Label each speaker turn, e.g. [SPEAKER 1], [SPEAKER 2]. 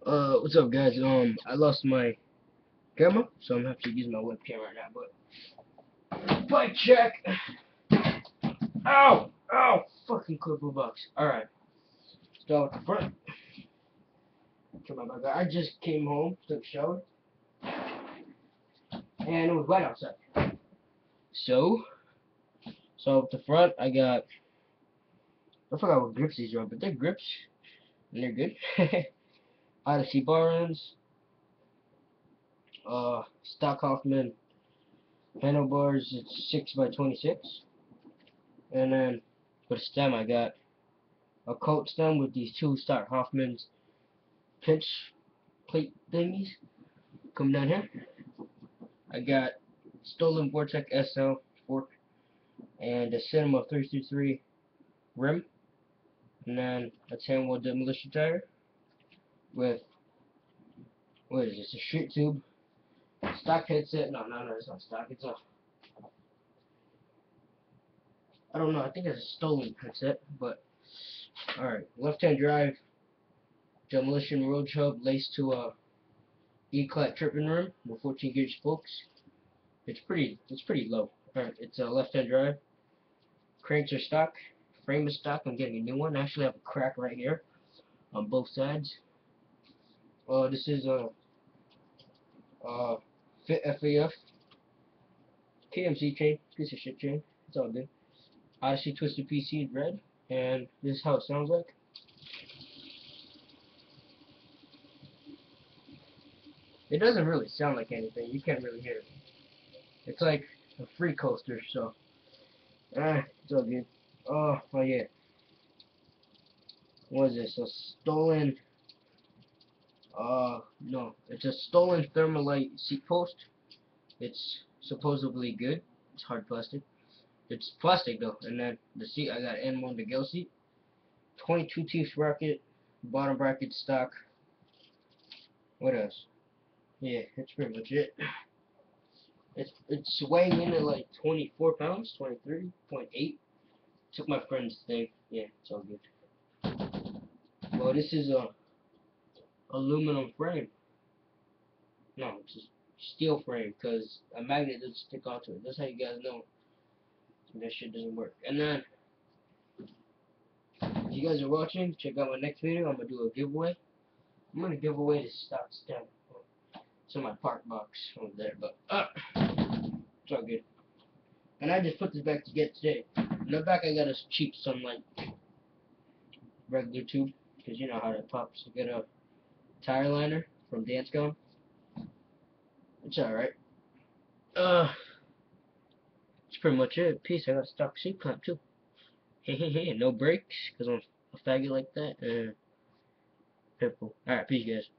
[SPEAKER 1] What's up, guys? I lost my camera, so I'm gonna have to use my webcam right now. But bike check. Ow, ow, fucking clipper box. All right, start with the front. Come on, my guy. I just came home, took a shower, and it was wet outside. So with the front, I forgot what grips these are, but they're grips, and they're good. Odyssey bar ends, stock Hoffman handlebars. It's 6x26. And then for the stem, I got a coat stem with these two stock Hoffman's pinch plate thingies. Come down here. I got stolen vortex SL fork and a cinema 333 rim. And then a 10-wheel demolition tire with, what is this, a street tube. Stock headset. No, it's not stock. It's a, I don't know, I think it's a stolen headset, but alright. Left-hand drive, demolition road hub laced to a eclat trippin rim with 14 gauge spokes. It's pretty low. Alright, it's a left-hand drive. Cranks are stock. Frame is stock. I'm getting a new one. I actually have a crack right here on both sides. This is a Fit FAF KMC chain. Piece of shit chain. It's all good. Odyssey Twisted PC red, and this is how it sounds like. It doesn't really sound like anything. You can't really hear it. It's like a free coaster, so it's all good. Oh yeah. What is this? A stolen no, it's a stolen thermalite seat post. It's supposedly good. It's hard plastic. It's plastic though. And then the seat, I got N1 niguel seat. 22 teeth sprocket. Bottom bracket stock. What else? Yeah, that's pretty much it. It's weighing in at like 24 pounds, 23.8. Took my friend's thing. Yeah, it's all good. Well, this is a aluminum frame. No, it's just steel frame because a magnet doesn't stick onto it. That's how you guys know that shit doesn't work. And then, if you guys are watching, check out my next video. I'm gonna do a giveaway. I'm gonna give away this stock stem. It's in my park box over there, but it's all good. And I just put this back together today. In the back, I got a cheap sunlite regular tube because you know how that pops. I got a tire liner from danscomp. It's alright. That's pretty much it. Peace. I got a stock seat clamp too. Hey, no brakes because I'm a faggot like that. Pitbull. Alright, peace, guys.